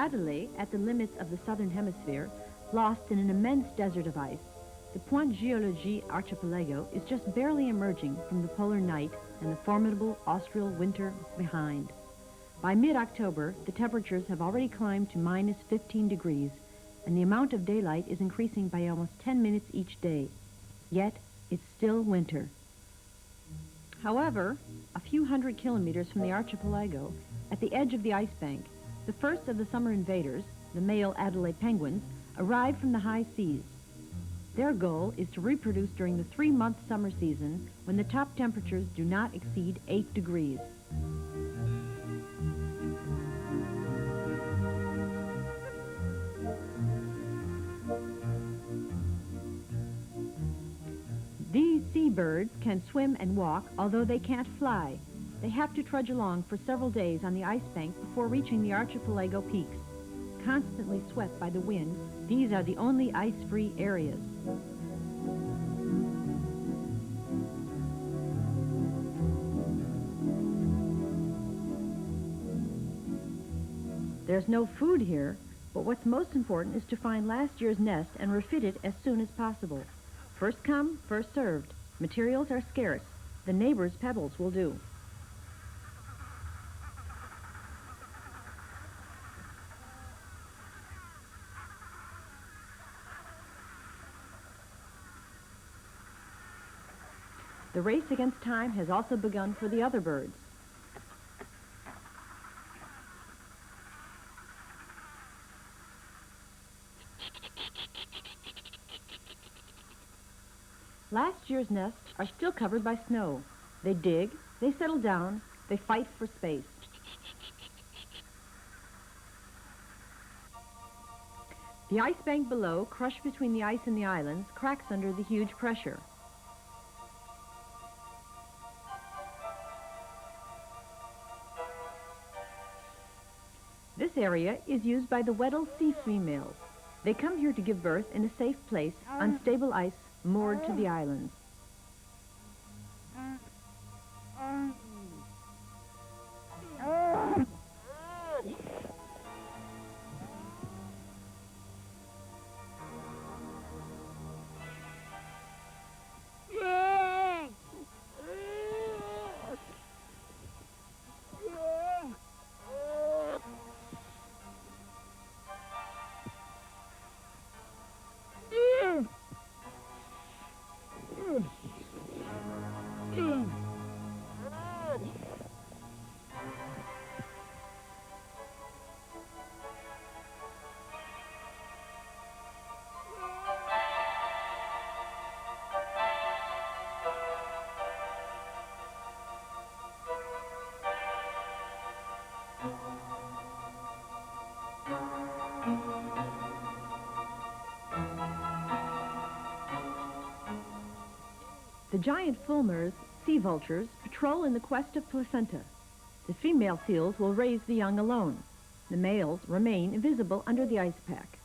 Adelaide, at the limits of the southern hemisphere, lost in an immense desert of ice, the Pointe Géologie archipelago is just barely emerging from the polar night and the formidable austral winter behind. By mid-October, the temperatures have already climbed to minus 15 degrees, and the amount of daylight is increasing by almost 10 minutes each day. Yet, it's still winter. However, a few hundred kilometers from the archipelago, at the edge of the ice bank, the first of the summer invaders, the male Adelaide penguins, arrived from the high seas. Their goal is to reproduce during the 3-month summer season when the top temperatures do not exceed 8 degrees. These seabirds can swim and walk, although they can't fly. They have to trudge along for several days on the ice bank before reaching the archipelago peaks. Constantly swept by the wind, these are the only ice-free areas. There's no food here, but what's most important is to find last year's nest and refit it as soon as possible. First come, first served. Materials are scarce. The neighbor's pebbles will do. The race against time has also begun for the other birds. Last year's nests are still covered by snow. They dig, they settle down, they fight for space. The ice bank below, crushed between the ice and the islands, cracks under the huge pressure. This area is used by the Weddell sea females. They come here to give birth in a safe place on stable ice moored to the islands. The giant fulmars, sea vultures, patrol in the quest of placenta. The female seals will raise the young alone. The males remain invisible under the ice pack.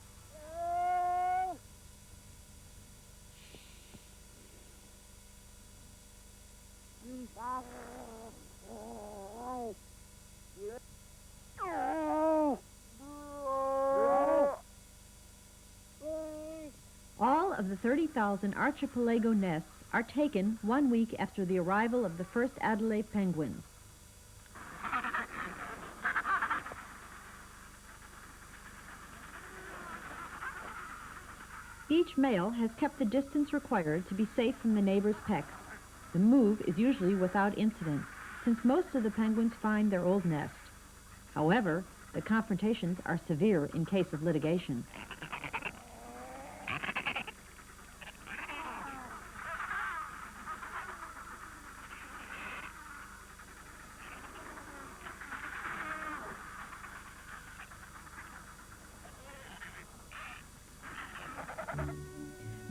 All of the 30,000 archipelago nests are taken 1 week after the arrival of the first Adelaide penguins. Each male has kept the distance required to be safe from the neighbor's pecks. The move is usually without incident, since most of the penguins find their old nest. However, the confrontations are severe in case of litigation.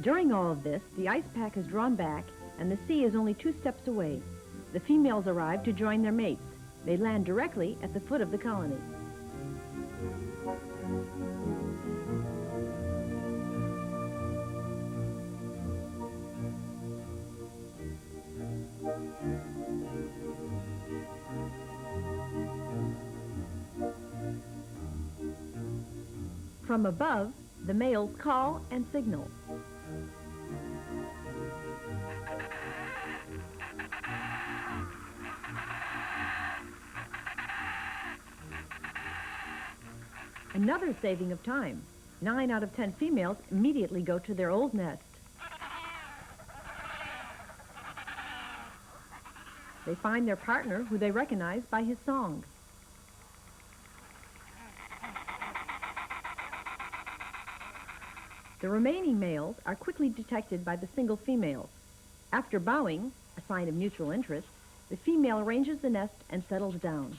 During all of this, the ice pack is drawn back and the sea is only 2 steps away. The females arrive to join their mates. They land directly at the foot of the colony. From above, the males call and signal. Another saving of time. 9 out of 10 females immediately go to their old nest. They find their partner, who they recognize by his song. The remaining males are quickly detected by the single females. After bowing, a sign of mutual interest, the female arranges the nest and settles down.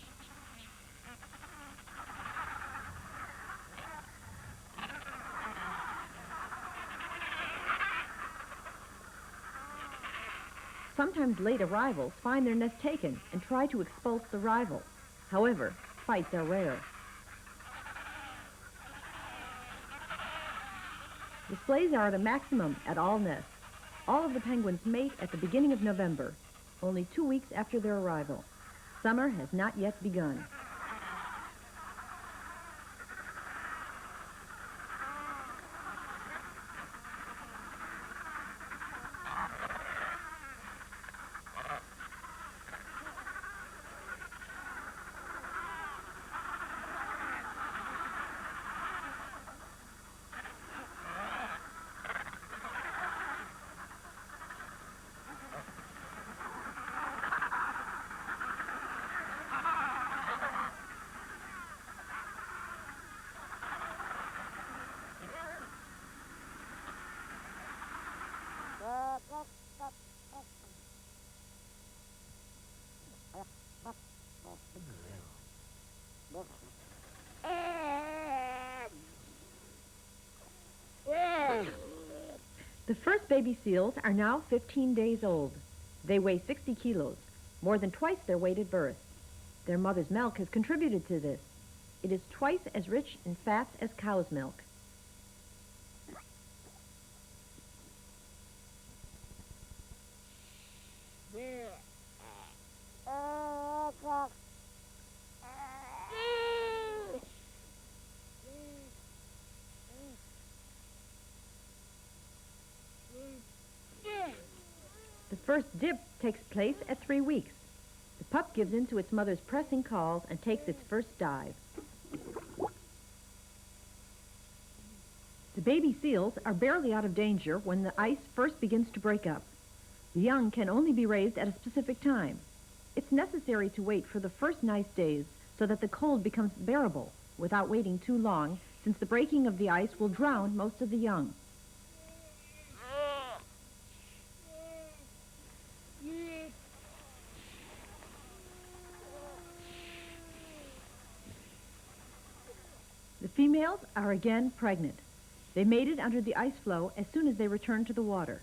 Sometimes late arrivals find their nest taken and try to expulse the rival. However, fights are rare. Displays are at a maximum at all nests. All of the penguins mate at the beginning of November, only 2 weeks after their arrival. Summer has not yet begun. The first baby seals are now 15 days old. They weigh 60 kilos, more than twice their weight at birth. Their mother's milk has contributed to this. It is twice as rich in fats as cow's milk. The first dip takes place at 3 weeks. The pup gives in to its mother's pressing calls and takes its first dive. The baby seals are barely out of danger when the ice first begins to break up. The young can only be raised at a specific time. It's necessary to wait for the first nice days so that the cold becomes bearable without waiting too long, since the breaking of the ice will drown most of the young. The females are again pregnant. They mated under the ice floe as soon as they returned to the water.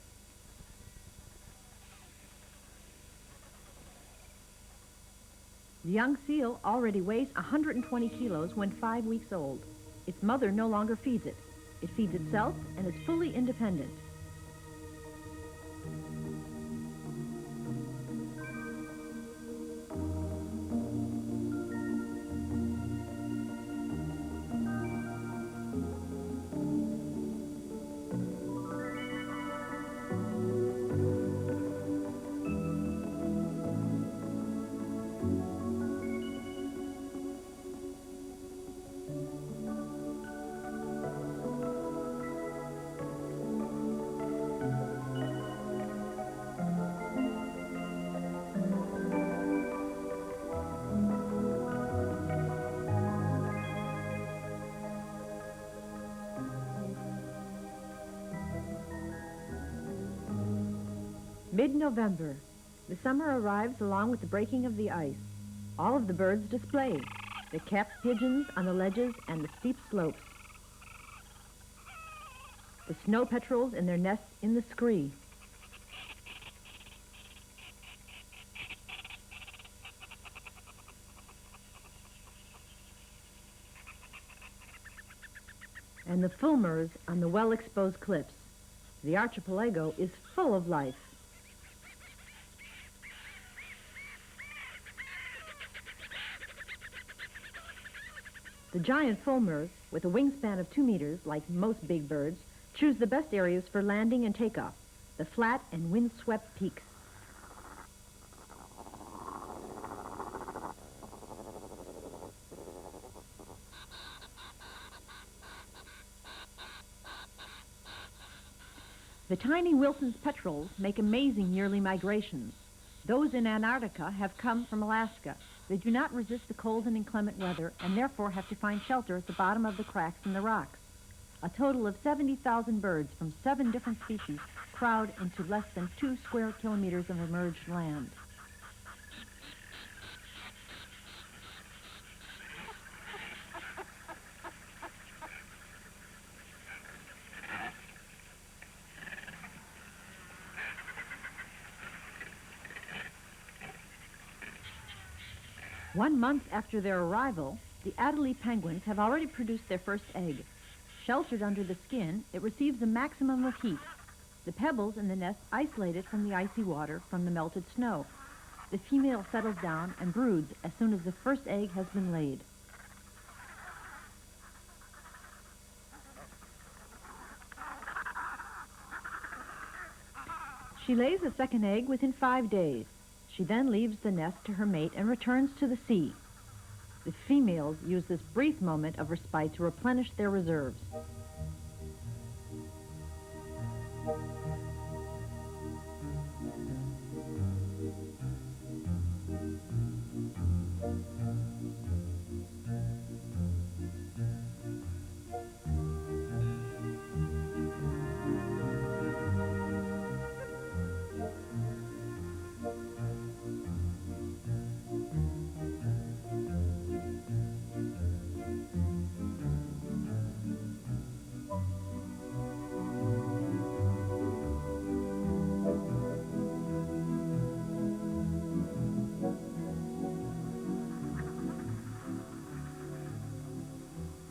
The young seal already weighs 120 kilos when 5 weeks old. Its mother no longer feeds it. It feeds itself and is fully independent. Mid-November. The summer arrives along with the breaking of the ice. All of the birds display. The capped pigeons on the ledges and the steep slopes. The snow petrels in their nests in the scree. And the fulmars on the well-exposed cliffs. The archipelago is full of life. The giant fulmars, with a wingspan of 2 meters, like most big birds, choose the best areas for landing and takeoff, the flat and wind-swept peaks. The tiny Wilson's petrels make amazing yearly migrations. Those in Antarctica have come from Alaska. They do not resist the cold and inclement weather and therefore have to find shelter at the bottom of the cracks in the rocks. A total of 70,000 birds from 7 different species crowd into less than 2 square kilometers of emerged land. One month after their arrival, the Adelie penguins have already produced their first egg. Sheltered under the skin, it receives a maximum of heat. The pebbles in the nest isolate it from the icy water from the melted snow. The female settles down and broods as soon as the first egg has been laid. She lays a second egg within 5 days. She then leaves the nest to her mate and returns to the sea. The females use this brief moment of respite to replenish their reserves.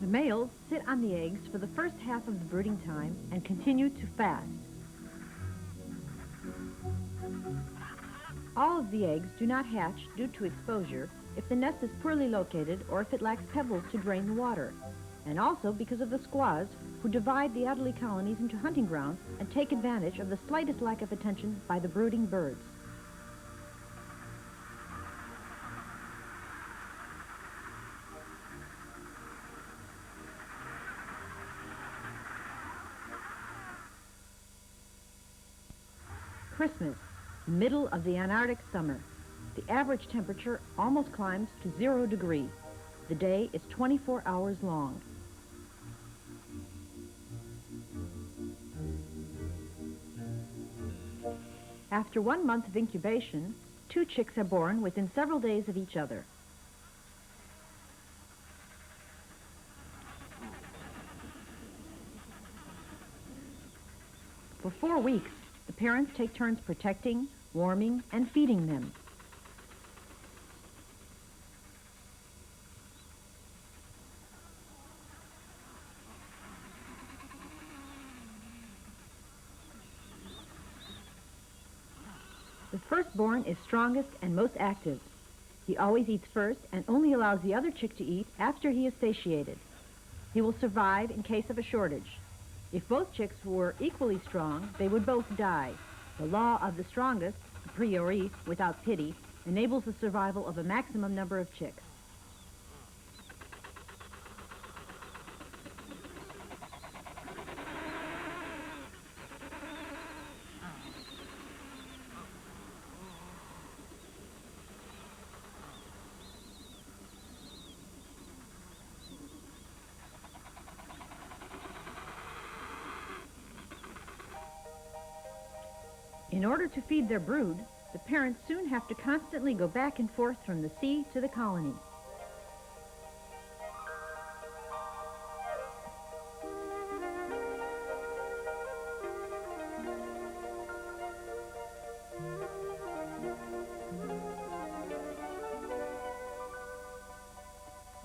The males sit on the eggs for the first half of the brooding time and continue to fast. All of the eggs do not hatch due to exposure if the nest is poorly located or if it lacks pebbles to drain the water, and also because of the squaws who divide the Adelie colonies into hunting grounds and take advantage of the slightest lack of attention by the brooding birds. Christmas, middle of the Antarctic summer. The average temperature almost climbs to 0 degrees. The day is 24 hours long. After 1 month of incubation, 2 chicks are born within several days of each other. For 4 weeks, the parents take turns protecting, warming, and feeding them. The firstborn is strongest and most active. He always eats first and only allows the other chick to eat after he is satiated. He will survive in case of a shortage. If both chicks were equally strong, they would both die. The law of the strongest, a priori, without pity, enables the survival of a maximum number of chicks. In order to feed their brood, the parents soon have to constantly go back and forth from the sea to the colony.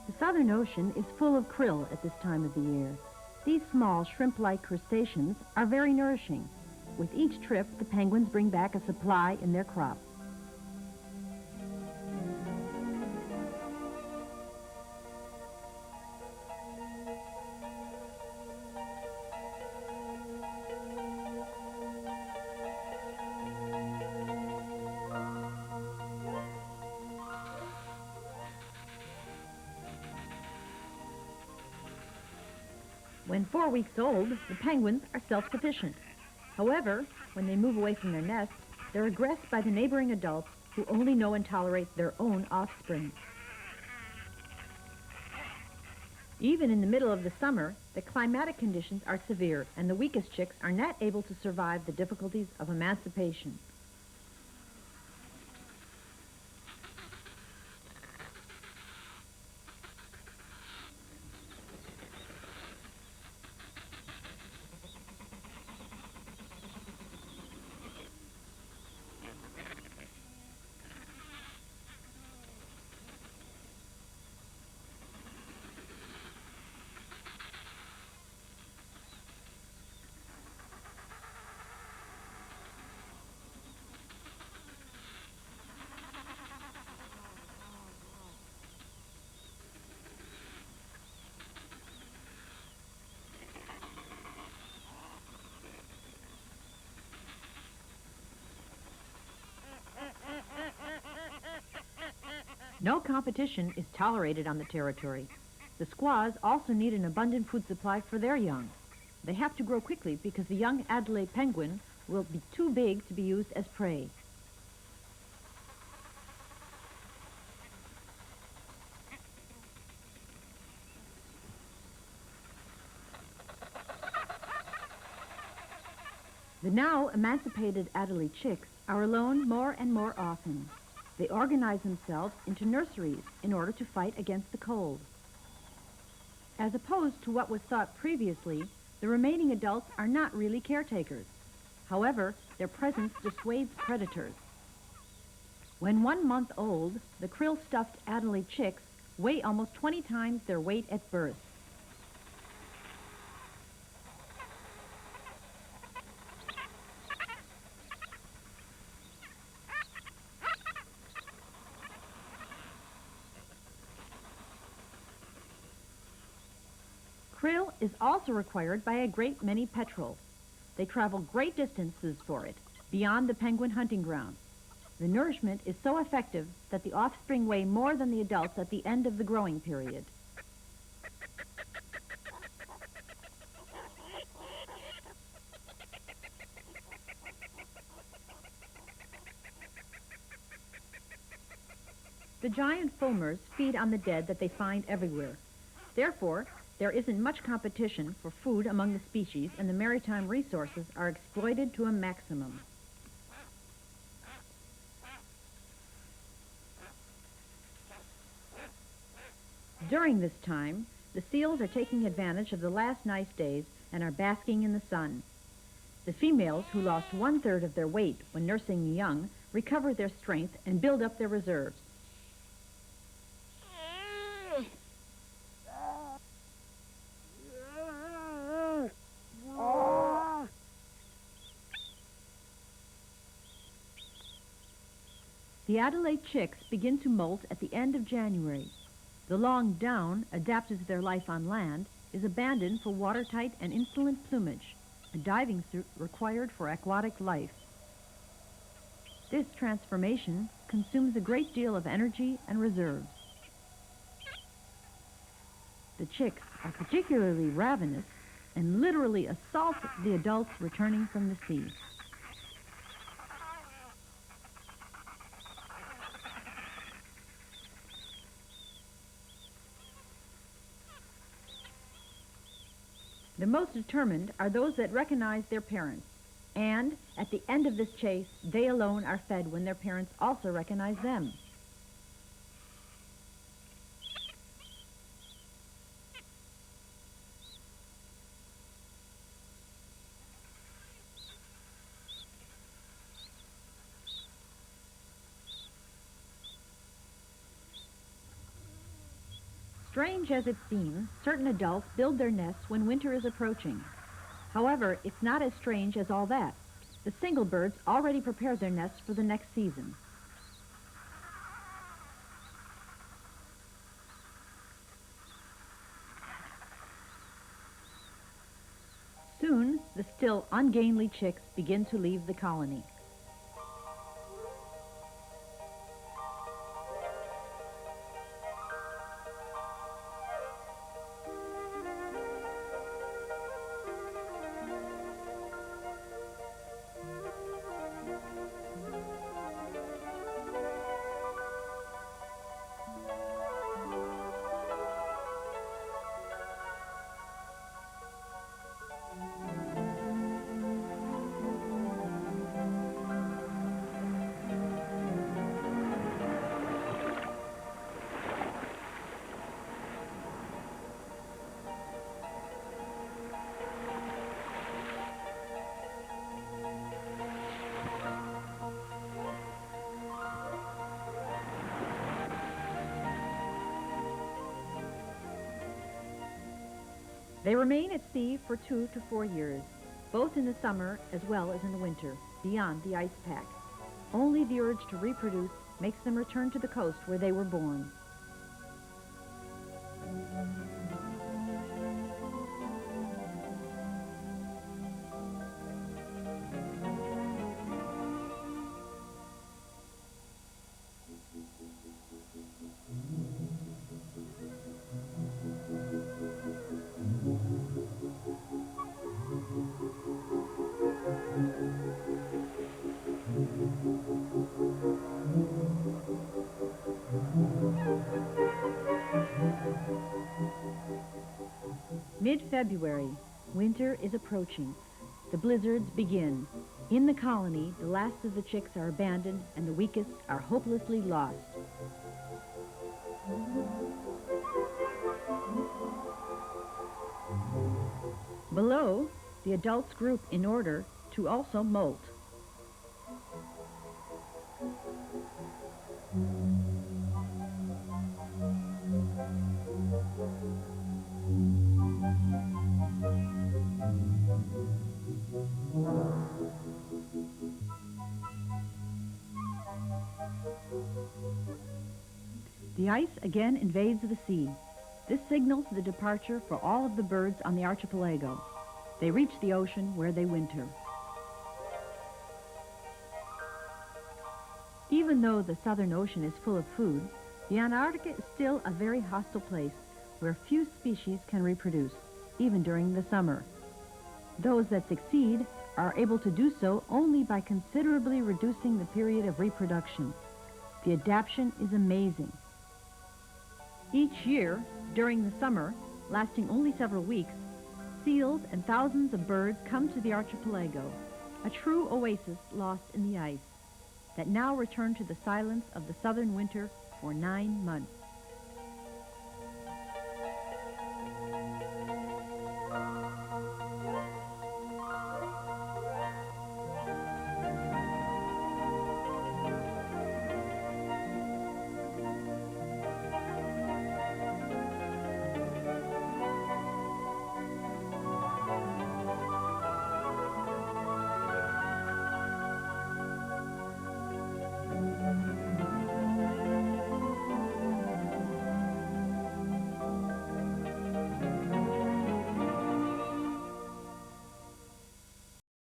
The Southern Ocean is full of krill at this time of the year. These small shrimp-like crustaceans are very nourishing. With each trip, the penguins bring back a supply in their crop. When 4 weeks old, the penguins are self-sufficient. However, when they move away from their nest, they're aggressed by the neighboring adults who only know and tolerate their own offspring. Even in the middle of the summer, the climatic conditions are severe, and the weakest chicks are not able to survive the difficulties of emancipation. No competition is tolerated on the territory. The squaws also need an abundant food supply for their young. They have to grow quickly because the young Adelaide penguin will be too big to be used as prey. The now emancipated Adelaide chicks are alone more and more often. They organize themselves into nurseries in order to fight against the cold. As opposed to what was thought previously, the remaining adults are not really caretakers. However, their presence dissuades predators. When 1 month old, the krill-stuffed Adelaide chicks weigh almost 20 times their weight at birth. Krill is also required by a great many petrels. They travel great distances for it, beyond the penguin hunting ground. The nourishment is so effective that the offspring weigh more than the adults at the end of the growing period. The giant fulmars feed on the dead that they find everywhere. Therefore, there isn't much competition for food among the species, and the maritime resources are exploited to a maximum. During this time, the seals are taking advantage of the last nice days and are basking in the sun. The females, who lost 1/3 of their weight when nursing the young, recover their strength and build up their reserves. The Adelaide chicks begin to molt at the end of January. The long down, adapted to their life on land, is abandoned for watertight and insolent plumage, a diving suit required for aquatic life. This transformation consumes a great deal of energy and reserves. The chicks are particularly ravenous and literally assault the adults returning from the sea. The most determined are those that recognize their parents, and at the end of this chase, they alone are fed when their parents also recognize them. Strange as it seems, certain adults build their nests when winter is approaching. However, it's not as strange as all that. The single birds already prepare their nests for the next season. Soon, the still ungainly chicks begin to leave the colony. They remain at sea for 2 to 4 years, both in the summer as well as in the winter, beyond the ice pack. Only the urge to reproduce makes them return to the coast where they were born. Mid-February, winter is approaching. The blizzards begin. In the colony, the last of the chicks are abandoned and the weakest are hopelessly lost. Below, the adults group in order to also molt. The ice again invades the sea. This signals the departure for all of the birds on the archipelago. They reach the ocean where they winter. Even though the Southern Ocean is full of food, the Antarctica is still a very hostile place where few species can reproduce, even during the summer. Those that succeed are able to do so only by considerably reducing the period of reproduction. The adaptation is amazing. Each year, during the summer, lasting only several weeks, seals and thousands of birds come to the archipelago, a true oasis lost in the ice, that now return to the silence of the southern winter for 9 months.